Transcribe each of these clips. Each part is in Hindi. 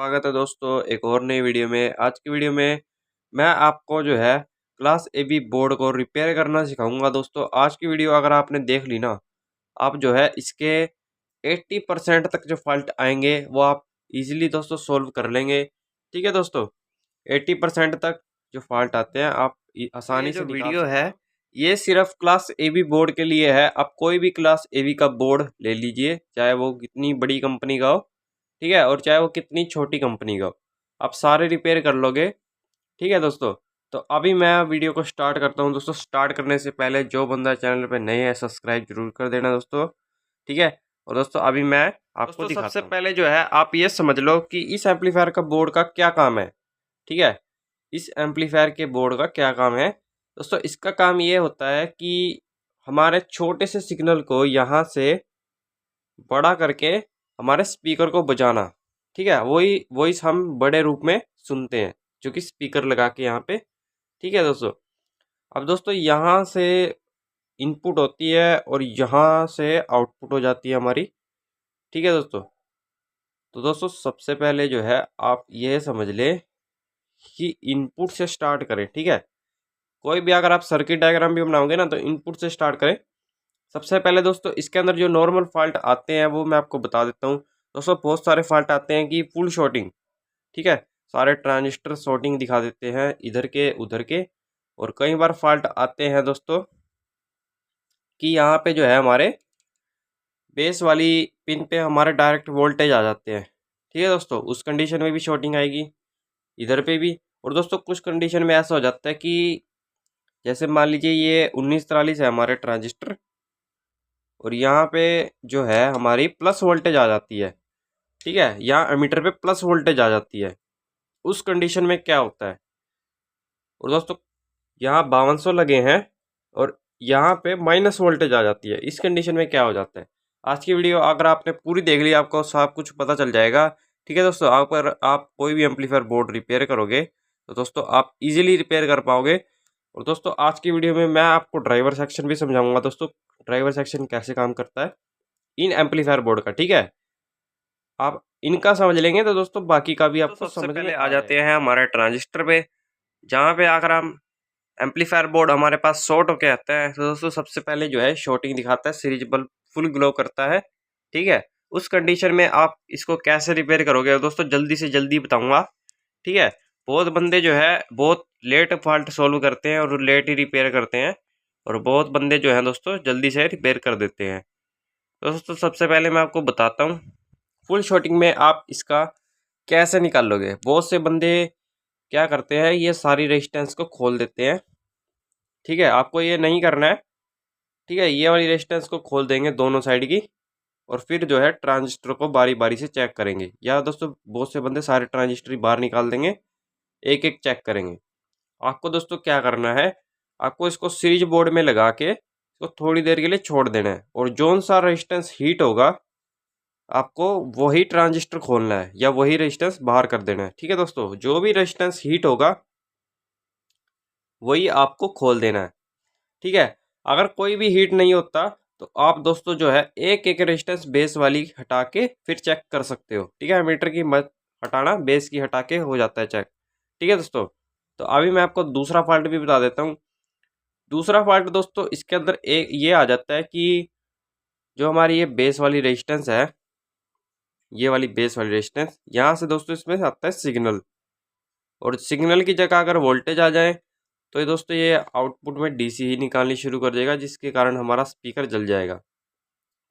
स्वागत है दोस्तों एक और नई वीडियो में। आज की वीडियो में मैं आपको जो है क्लास एबी बोर्ड को रिपेयर करना सिखाऊंगा। दोस्तों आज की वीडियो अगर आपने देख ली ना, आप जो है इसके 80% तक जो फॉल्ट आएंगे वो आप इजीली दोस्तों सोल्व कर लेंगे। ठीक है दोस्तों, 80% तक जो फॉल्ट आते हैं आप आसानी से निकाल वीडियो है। ये सिर्फ क्लास एबी बोर्ड के लिए है। आप कोई भी क्लास एबी का बोर्ड ले लीजिए, चाहे वो कितनी बड़ी कंपनी का हो, ठीक है, और चाहे वो कितनी छोटी कंपनी का हो, आप सारे रिपेयर कर लोगे। ठीक है दोस्तों, तो अभी मैं वीडियो को स्टार्ट करता हूँ। दोस्तों स्टार्ट करने से पहले जो बंदा चैनल पे नए है सब्सक्राइब जरूर कर देना दोस्तों। ठीक है, और दोस्तों अभी मैं आपको दिखाता हूँ। सबसे पहले जो है आप ये समझ लो कि इस एम्पलीफायर का बोर्ड का क्या काम है। ठीक है, इस एम्पलीफायर के बोर्ड का क्या काम है दोस्तों। इसका काम ये होता है कि हमारे छोटे से सिग्नल को यहाँ से बड़ा करके हमारे स्पीकर को बजाना। ठीक है, वही वॉइस हम बड़े रूप में सुनते हैं, जो कि स्पीकर लगा के यहाँ पे। ठीक है दोस्तों, अब दोस्तों यहाँ से इनपुट होती है और यहाँ से आउटपुट हो जाती है हमारी। ठीक है दोस्तों, तो दोस्तों सबसे पहले जो है आप ये समझ लें कि इनपुट से स्टार्ट करें। ठीक है, कोई भी अगर आप सर्किट डायग्राम भी बनाओगे ना तो इनपुट से स्टार्ट करें। सबसे पहले दोस्तों इसके अंदर जो नॉर्मल फॉल्ट आते हैं वो मैं आपको बता देता हूँ। दोस्तों बहुत सारे फॉल्ट आते हैं कि फुल शॉर्टिंग, ठीक है, सारे ट्रांजिस्टर शॉर्टिंग दिखा देते हैं इधर के उधर के। और कई बार फॉल्ट आते हैं दोस्तों कि यहाँ पे जो है हमारे बेस वाली पिन पे हमारे डायरेक्ट वोल्टेज आ जाते हैं। ठीक है दोस्तों, उस कंडीशन में भी शॉर्टिंग आएगी, इधर पे भी। और दोस्तों कुछ कंडीशन में ऐसा हो जाता है कि जैसे मान लीजिए ये 1943 है हमारे ट्रांजिस्टर, और यहाँ पे जो है हमारी प्लस वोल्टेज आ जाती है। ठीक है, यहाँ एमीटर पे प्लस वोल्टेज आ जाती है। उस कंडीशन में क्या होता है, और दोस्तों यहाँ 5200 लगे हैं और यहाँ पे माइनस वोल्टेज आ जाती है। इस कंडीशन में क्या हो जाता है, आज की वीडियो अगर आपने पूरी देख ली आपको सब कुछ पता चल जाएगा। ठीक है दोस्तों, अगर आप कोई भी एम्पलीफायर बोर्ड रिपेयर करोगे तो दोस्तों आप इजीली रिपेयर कर पाओगे। और दोस्तों आज की वीडियो में मैं आपको ड्राइवर सेक्शन भी समझाऊंगा। दोस्तों ड्राइवर सेक्शन कैसे काम करता है इन एम्पलीफायर बोर्ड का। ठीक है, आप इनका समझ लेंगे तो दोस्तों बाकी का भी आपको सबसे पहले आ जाते हैं हमारे ट्रांजिस्टर पे, जहाँ पे अगर हम एम्पलीफायर बोर्ड हमारे पास शॉर्ट होके आता है तो दोस्तों सबसे पहले जो है शॉर्टिंग दिखाता है, सीरीज बल्ब फुल ग्लो करता है। ठीक है, उस कंडीशन में आप इसको कैसे रिपेयर करोगे दोस्तों जल्दी से जल्दी बताऊंगा। ठीक है, बहुत बंदे जो है बहुत लेट फॉल्ट सोल्व करते हैं और लेट ही रिपेयर करते हैं, और बहुत बंदे जो हैं दोस्तों जल्दी से रिपेयर कर देते हैं। तो दोस्तों सबसे पहले मैं आपको बताता हूँ फुल शॉर्टिंग में आप इसका कैसे निकाल लोगे। बहुत से बंदे क्या करते हैं, ये सारी रेजिस्टेंस को खोल देते हैं। ठीक है, आपको ये नहीं करना है। ठीक है, ये वाली रेजिस्टेंस को खोल देंगे दोनों साइड की, और फिर जो है ट्रांजिस्टर को बारी बारी से चेक करेंगे। या दोस्तों बहुत से बंदे सारे ट्रांजिस्टर ही बाहर निकाल देंगे, एक एक चेक करेंगे। आपको दोस्तों क्या करना है, आपको इसको सीरीज बोर्ड में लगा के इसको थोड़ी देर के लिए छोड़ देना है, और जोन सा रेजिस्टेंस हीट होगा आपको वही ट्रांजिस्टर खोलना है या वही रेजिस्टेंस बाहर कर देना है। ठीक है दोस्तों, जो भी रेजिस्टेंस हीट होगा वही आपको खोल देना है। ठीक है, अगर कोई भी हीट नहीं होता तो आप दोस्तों जो है एक एक रेजिस्टेंस बेस वाली हटा के फिर चेक कर सकते हो। ठीक है, मीटर की मत हटाना, बेस की हटा के हो जाता है चेक। ठीक है दोस्तों, तो अभी मैं आपको दूसरा फॉल्ट भी बता देता हूँ। दूसरा फॉल्ट दोस्तों इसके अंदर एक ये आ जाता है कि जो हमारी ये बेस वाली रेजिस्टेंस है, ये वाली बेस वाली रेजिस्टेंस, यहाँ से दोस्तों इसमें आता है सिग्नल, और सिग्नल की जगह अगर वोल्टेज आ जाए तो ये दोस्तों ये आउटपुट में डीसी ही निकालनी शुरू कर देगा, जिसके कारण हमारा स्पीकर जल जाएगा।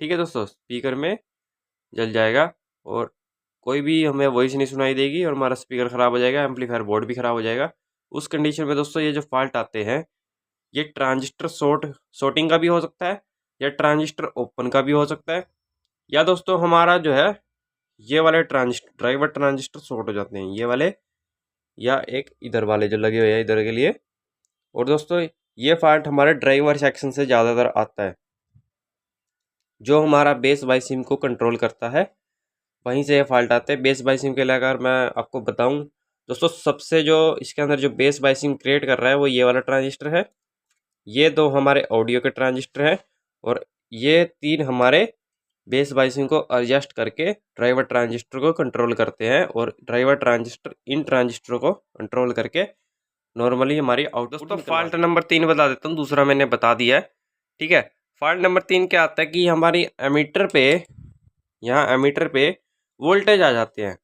ठीक है दोस्तों, स्पीकर में जल जाएगा और कोई भी हमें वॉइस नहीं सुनाई देगी और हमारा स्पीकर ख़राब हो जाएगा, एम्पलीफायर बोर्ड भी ख़राब हो जाएगा। उस कंडीशन में दोस्तों ये जो फॉल्ट आते हैं ये ट्रांजिस्टर शॉर्टिंग का भी हो सकता है, या ट्रांजिस्टर ओपन का भी हो सकता है, या दोस्तों हमारा जो है ये वाले ट्रांजिस्टर ड्राइवर ट्रांजिस्टर शॉर्ट हो जाते हैं, ये वाले या एक इधर वाले जो लगे हुए हैं इधर के लिए। और दोस्तों ये फॉल्ट हमारे ड्राइवर सेक्शन से ज़्यादातर आता है, जो हमारा बेस बाई सिम को कंट्रोल करता है, वहीं से ये फॉल्ट आते हैं। बेस बाई सिम के लिए अगर मैं आपको बताऊं दोस्तों, सबसे जो इसके अंदर जो बेस बाई सिम क्रिएट कर रहा है वो ये वाला ट्रांजिस्टर है, ये दो हमारे ऑडियो के ट्रांजिस्टर हैं, और ये तीन हमारे बेस बायसिंग को एडजस्ट करके ड्राइवर ट्रांजिस्टर को कंट्रोल करते हैं और ड्राइवर ट्रांजिस्टर इन ट्रांजिस्टर को कंट्रोल करके नॉर्मली हमारी आउटपुट। दोस्तों फॉल्ट नंबर 3 बता देता हूँ, दूसरा मैंने बता दिया है, ठीक है। फॉल्ट नंबर 3 क्या आता है कि हमारी एमीटर पे, यहाँ एमीटर पे वोल्टेज आ जाते हैं,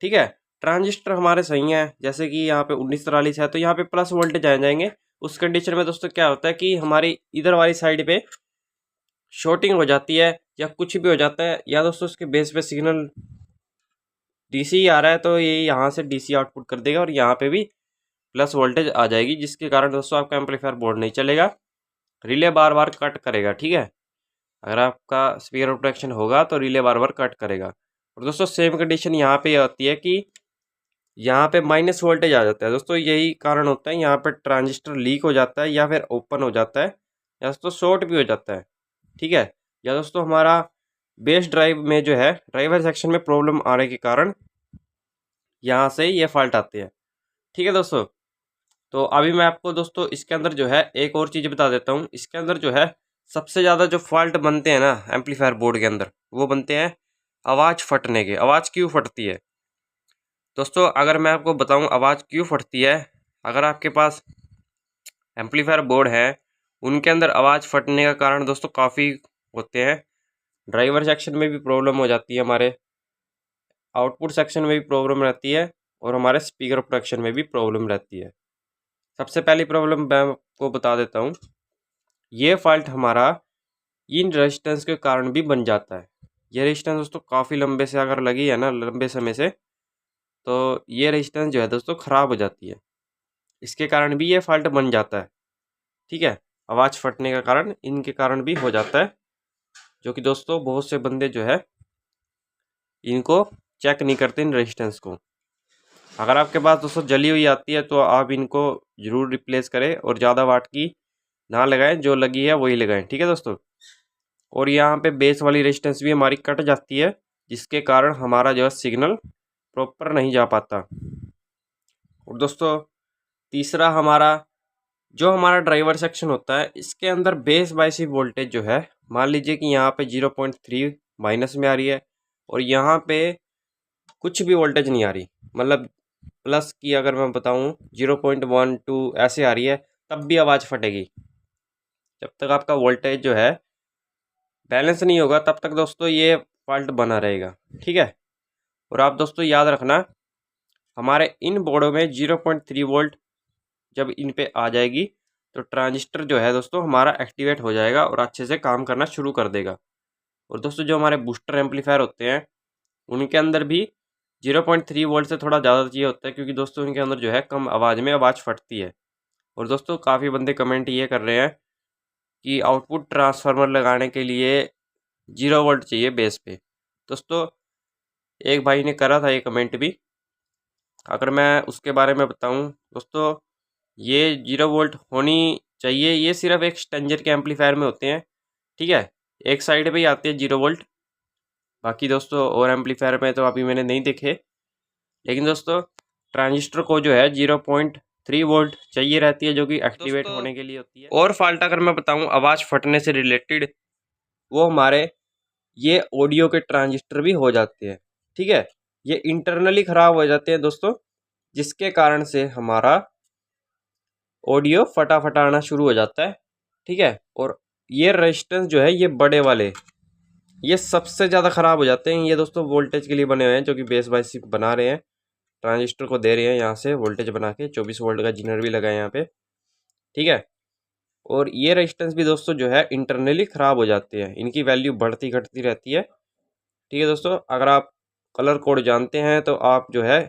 ठीक है। ट्रांजिस्टर हमारे सही हैं, जैसे कि यहाँ पे 1943 है तो यहाँ पे प्लस वोल्टेज आ जाएंगे। उस कंडीशन में दोस्तों क्या होता है कि हमारी इधर वाली साइड पे शॉर्टिंग हो जाती है या कुछ भी हो जाता है, या दोस्तों उसके बेस पे सिग्नल डीसी आ रहा है तो ये यहाँ से डीसी आउटपुट कर देगा और यहाँ पे भी प्लस वोल्टेज आ जाएगी, जिसके कारण दोस्तों आपका एम्पलीफायर बोर्ड नहीं चलेगा, रिले बार बार कट करेगा, ठीक है। अगर आपका स्पीकर प्रोटेक्शन होगा तो रिले बार बार कट करेगा। और दोस्तों सेम कंडीशन यहाँ पे आती है कि यहाँ पे माइनस वोल्टेज आ जाता है। दोस्तों यही कारण होता है, यहाँ पे ट्रांजिस्टर लीक हो जाता है या फिर ओपन हो जाता है या दोस्तों शॉर्ट भी हो जाता है, ठीक है। या दोस्तों हमारा बेस ड्राइव में जो है ड्राइवर सेक्शन में प्रॉब्लम आने के कारण यहाँ से ये फॉल्ट आते हैं, ठीक है दोस्तों। तो अभी मैं आपको दोस्तों इसके अंदर जो है एक और चीज़ बता देता हूँ। इसके अंदर जो है सबसे ज़्यादा जो फॉल्ट बनते हैं ना एम्पलीफायर बोर्ड के अंदर, वो बनते हैं आवाज़ फटने के। आवाज़ क्यों फटती है दोस्तों, अगर मैं आपको बताऊं आवाज़ क्यों फटती है, अगर आपके पास एम्पलीफायर बोर्ड है उनके अंदर आवाज़ फटने का कारण दोस्तों काफ़ी होते हैं। ड्राइवर सेक्शन में भी प्रॉब्लम हो जाती है, हमारे आउटपुट सेक्शन में भी प्रॉब्लम रहती है और हमारे स्पीकर प्रोटेक्शन में भी प्रॉब्लम रहती है। सबसे पहली प्रॉब्लम मैं आपको बता देता हूँ, ये फॉल्ट हमारा इन रेजिस्टेंस के कारण भी बन जाता है। ये रेजिस्टेंस दोस्तों काफ़ी लंबे से अगर लगी है ना, लंबे समय से, तो ये रेजिस्टेंस जो है दोस्तों ख़राब हो जाती है, इसके कारण भी ये फॉल्ट बन जाता है, ठीक है। आवाज़ फटने का कारण इनके कारण भी हो जाता है, जो कि दोस्तों बहुत से बंदे जो है इनको चेक नहीं करते इन रेजिस्टेंस को। अगर आपके पास दोस्तों जली हुई आती है तो आप इनको ज़रूर रिप्लेस करें और ज़्यादा वाट की ना लगाएं, जो लगी है वही लगाएं, ठीक है दोस्तों। और यहाँ पे बेस वाली रेजिस्टेंस भी हमारी कट जाती है, जिसके कारण हमारा जो है सिग्नल प्रॉपर नहीं जा पाता। और दोस्तों तीसरा हमारा ड्राइवर सेक्शन होता है, इसके अंदर बेस बायसिंग वोल्टेज जो है, मान लीजिए कि यहाँ पे 0.3 माइनस में आ रही है और यहाँ पे कुछ भी वोल्टेज नहीं आ रही, मतलब प्लस की अगर मैं बताऊँ 0.12 ऐसे आ रही है, तब भी आवाज़ फटेगी। जब तक आपका वोल्टेज जो है बैलेंस नहीं होगा तब तक दोस्तों ये फॉल्ट बना रहेगा, ठीक है। और आप दोस्तों याद रखना, हमारे इन बोर्डों में 0.3 वोल्ट जब इन पे आ जाएगी तो ट्रांजिस्टर जो है दोस्तों हमारा एक्टिवेट हो जाएगा और अच्छे से काम करना शुरू कर देगा। और दोस्तों जो हमारे बूस्टर एम्पलीफायर होते हैं उनके अंदर भी 0.3 वोल्ट से थोड़ा ज़्यादा चाहिए होता है, क्योंकि दोस्तों उनके अंदर जो है कम आवाज़ में आवाज़ फटती है। और दोस्तों काफ़ी बंदे कमेंट ये कर रहे हैं कि आउटपुट ट्रांसफार्मर लगाने के लिए 0 वोल्ट चाहिए बेस पे। दोस्तों एक भाई ने करा था ये कमेंट भी, अगर मैं उसके बारे में बताऊं दोस्तों, ये 0 वोल्ट होनी चाहिए, ये सिर्फ एक स्टेंजर के एम्पलीफायर में होते हैं, ठीक है। एक साइड पे ही आती है 0 वोल्ट, बाकी दोस्तों और एम्पलीफायर में तो अभी मैंने नहीं देखे। लेकिन दोस्तों ट्रांजिस्टर को जो है 0.3 वोल्ट चाहिए रहती है, जो कि एक्टिवेट होने के लिए होती है। और फॉल्ट अगर मैं बताऊं आवाज़ फटने से रिलेटेड, वो हमारे ये ऑडियो के ट्रांजिस्टर भी हो जाते हैं, ठीक है। ये इंटरनली ख़राब हो जाते हैं दोस्तों, जिसके कारण से हमारा ऑडियो फटा आना शुरू हो जाता है, ठीक है। और ये रेजिस्टेंस जो है ये बड़े वाले, ये सबसे ज़्यादा ख़राब हो जाते हैं। ये दोस्तों वोल्टेज के लिए बने हुए हैं, जो कि बेस बायसिंग बना रहे हैं, ट्रांजिस्टर को दे रहे हैं यहाँ से वोल्टेज बना के, 24 वोल्ट का जीनर भी लगा है यहाँ पे, ठीक है। और ये रेजिस्टेंस भी दोस्तों जो है इंटरनली ख़राब हो जाते हैं, इनकी वैल्यू बढ़ती घटती रहती है, ठीक है दोस्तों। अगर आप कलर कोड जानते हैं तो आप जो है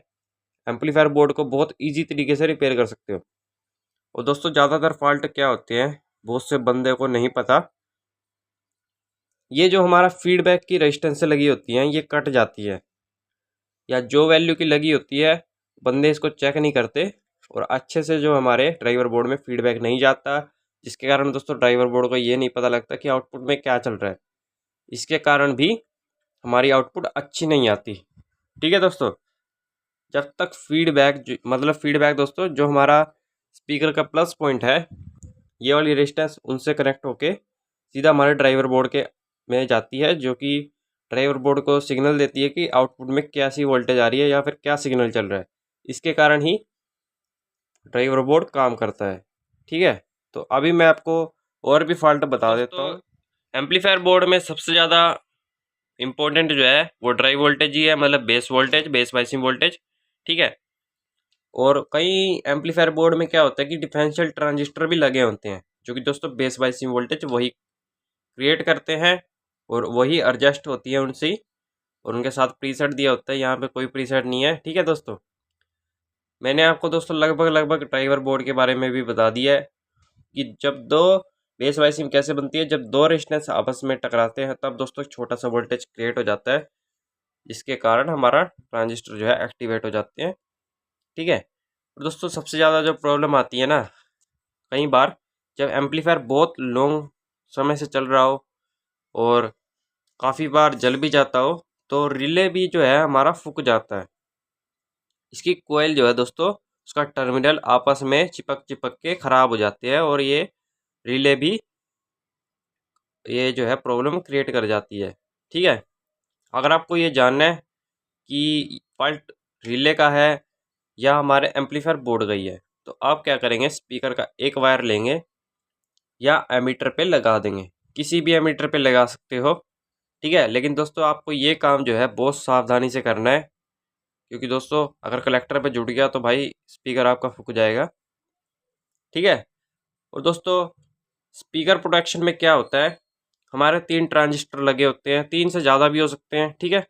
एम्पलीफायर बोर्ड को बहुत ईजी तरीके से रिपेयर कर सकते हो। और दोस्तों ज़्यादातर फॉल्ट क्या होते हैं बहुत से बंदे को नहीं पता, ये जो हमारा फीडबैक की रेजिस्टेंस से लगी होती हैं ये कट जाती है, या जो वैल्यू की लगी होती है बंदे इसको चेक नहीं करते और अच्छे से जो हमारे ड्राइवर बोर्ड में फीडबैक नहीं जाता, जिसके कारण दोस्तों ड्राइवर बोर्ड को ये नहीं पता लगता कि आउटपुट में क्या चल रहा है, इसके कारण भी हमारी आउटपुट अच्छी नहीं आती, ठीक है दोस्तों। जब तक फीडबैक दोस्तों जो हमारा स्पीकर का प्लस पॉइंट है, ये वाली रेजिस्टेंस उनसे कनेक्ट होके सीधा हमारे ड्राइवर बोर्ड के में जाती है, जो कि ड्राइवर बोर्ड को सिग्नल देती है कि आउटपुट में कैसी वोल्टेज आ रही है या फिर क्या सिग्नल चल रहा है। इसके कारण ही ड्राइवर बोर्ड काम करता है। ठीक है, तो अभी मैं आपको और भी फॉल्ट बता देता हूँ। एम्पलीफायर बोर्ड में सबसे ज़्यादा इम्पोर्टेंट जो है वो ड्राइव वोल्टेज ही है, मतलब base voltage, base biasing voltage. ठीक है, और कई एम्पलीफायर बोर्ड में क्या होता है कि डिफरेंशियल ट्रांजिस्टर भी लगे होते हैं, जो कि दोस्तों बेस बाइसिंग वोल्टेज वही क्रिएट करते हैं और वही एडजस्ट होती है उनसे ही, और उनके साथ प्रीसेट दिया होता है। यहाँ पे कोई प्रीसेट नहीं है। ठीक है दोस्तों, मैंने आपको दोस्तों लगभग ड्राइवर बोर्ड के बारे में भी बता दिया है कि जब दो बेस वाइसिंग कैसे बनती है, जब दो रेजिस्टेंस आपस में टकराते हैं तब दोस्तों छोटा सा वोल्टेज क्रिएट हो जाता है, जिसके कारण हमारा ट्रांजिस्टर जो है एक्टिवेट हो जाते हैं। ठीक है, और दोस्तों सबसे ज़्यादा जो प्रॉब्लम आती है ना, कई बार जब एम्पलीफायर बहुत लॉन्ग समय से चल रहा हो और काफ़ी बार जल भी जाता हो, तो रिले भी जो है हमारा फूक जाता है। इसकी कोयल जो है दोस्तों, उसका टर्मिनल आपस में चिपक के ख़राब हो जाते हैं, और ये रिले भी ये जो है प्रॉब्लम क्रिएट कर जाती है। ठीक है, अगर आपको ये जानना है कि फॉल्ट रिले का है या हमारे एम्पलीफायर बोर्ड गई है, तो आप क्या करेंगे, स्पीकर का एक वायर लेंगे या एमीटर पे लगा देंगे, किसी भी एमीटर पे लगा सकते हो। ठीक है, लेकिन दोस्तों आपको ये काम जो है बहुत सावधानी से करना है, क्योंकि दोस्तों अगर कलेक्टर पे जुड़ गया तो भाई स्पीकर आपका फूक जाएगा। ठीक है, और दोस्तों स्पीकर प्रोटेक्शन में क्या होता है, हमारे 3 ट्रांजिस्टर लगे होते हैं, 3 से ज़्यादा भी हो सकते हैं। ठीक है,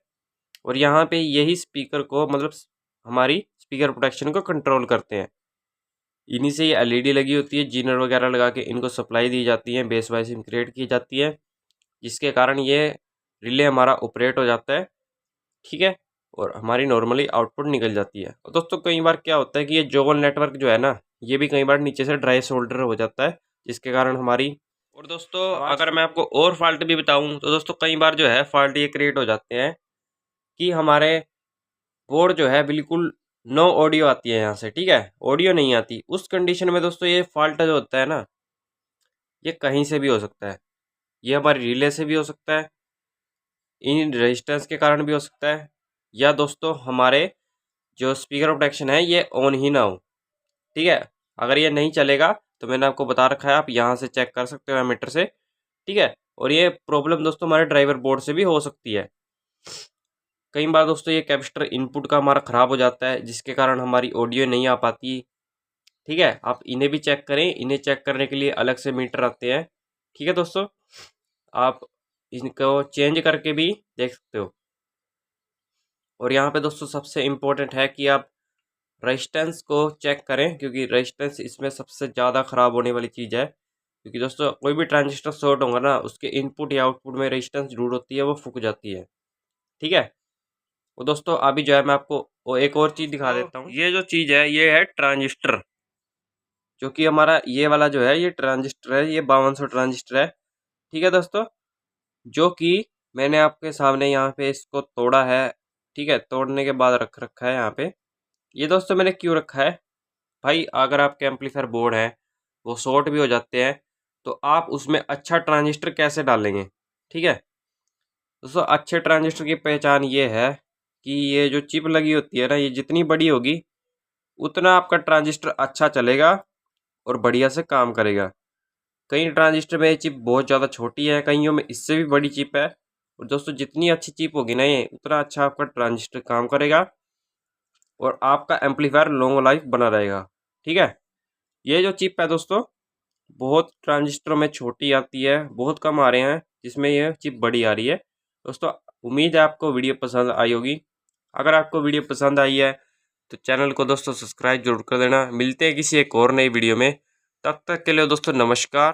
और यहाँ पे यही स्पीकर को, मतलब हमारी स्पीकर प्रोटेक्शन को कंट्रोल करते हैं। इन्हीं से ये एलईडी लगी होती है, जीनर वगैरह लगा के इनको सप्लाई दी जाती है, बेस वाइसिंग क्रिएट की जाती है, जिसके कारण ये रिले हमारा ऑपरेट हो जाता है। ठीक है, और हमारी नॉर्मली आउटपुट निकल जाती है। और दोस्तों कई बार क्या होता है कि ये जोगल नेटवर्क जो है ना, ये भी कई बार नीचे से ड्राई सोल्डर हो जाता है, जिसके कारण हमारी, और दोस्तों अगर मैं आपको और फॉल्ट भी बताऊं तो दोस्तों कई बार जो है फॉल्ट ये क्रिएट हो जाते हैं कि हमारे बोर्ड जो है बिल्कुल नो ऑडियो आती है यहाँ से। ठीक है, ऑडियो नहीं आती, उस कंडीशन में दोस्तों ये फॉल्ट जो होता है ना, ये कहीं से भी हो सकता है। ये हमारी रिले से भी हो सकता है, इन रेजिस्टेंस के कारण भी हो सकता है, या दोस्तों हमारे जो स्पीकर प्रोटेक्शन है ये ऑन ही ना हो। ठीक है, अगर ये नहीं चलेगा तो मैंने आपको बता रखा है, आप यहाँ से चेक कर सकते हो एमीटर से। ठीक है, और ये प्रॉब्लम दोस्तों हमारे ड्राइवर बोर्ड से भी हो सकती है। कई बार दोस्तों ये कैपेसिटर इनपुट का हमारा ख़राब हो जाता है, जिसके कारण हमारी ऑडियो नहीं आ पाती। ठीक है, आप इन्हें भी चेक करें, इन्हें चेक करने के लिए अलग से मीटर आते हैं। ठीक है दोस्तों, आप इनको चेंज करके भी देख सकते हो। और यहाँ पे दोस्तों सबसे इम्पोर्टेंट है कि आप रेजिस्टेंस को चेक करें, क्योंकि रेजिस्टेंस इसमें सबसे ज़्यादा ख़राब होने वाली चीज़ है। क्योंकि दोस्तों कोई भी ट्रांजिस्टर शॉर्ट होगा ना, उसके इनपुट या आउटपुट में रेजिस्टेंस जरूर होती है, वो फूक जाती है। ठीक है, वो दोस्तों अभी जो है मैं आपको वो एक और चीज़ दिखा देता हूँ। ये जो चीज़ है ये है ट्रांजिस्टर, जो कि हमारा ये वाला जो है ये ट्रांजिस्टर है, ये 5200 ट्रांजिस्टर है। ठीक है दोस्तों, जो कि मैंने आपके सामने यहाँ पे इसको तोड़ा है। ठीक है, तोड़ने के बाद रख रखा है यहाँ पे। ये दोस्तों मैंने क्यों रखा है भाई, अगर आपके एम्पलीफायर बोर्ड है वो शॉर्ट भी हो जाते हैं, तो आप उसमें अच्छा ट्रांजिस्टर कैसे डालेंगे। ठीक है दोस्तों, अच्छे ट्रांजिस्टर की पहचान ये है कि ये जो चिप लगी होती है ना, ये जितनी बड़ी होगी उतना आपका ट्रांजिस्टर अच्छा चलेगा और बढ़िया से काम करेगा। कई ट्रांजिस्टर में ये चिप बहुत ज़्यादा छोटी है, कईयों में इससे भी बड़ी चिप है। और दोस्तों जितनी अच्छी चिप होगी ना, ये उतना अच्छा आपका ट्रांजिस्टर काम करेगा और आपका एम्पलीफायर लॉन्ग लाइफ बना रहेगा। ठीक है, ये जो चिप है दोस्तों बहुत ट्रांजिस्टरों में छोटी आती है, बहुत कम आ रहे हैं जिसमें ये चिप बड़ी आ रही है। दोस्तों उम्मीद है आपको वीडियो पसंद आई होगी। अगर आपको वीडियो पसंद आई है तो चैनल को दोस्तों सब्सक्राइब जरूर कर देना। मिलते हैं किसी एक और नई वीडियो में, तब तक के लिए दोस्तों नमस्कार।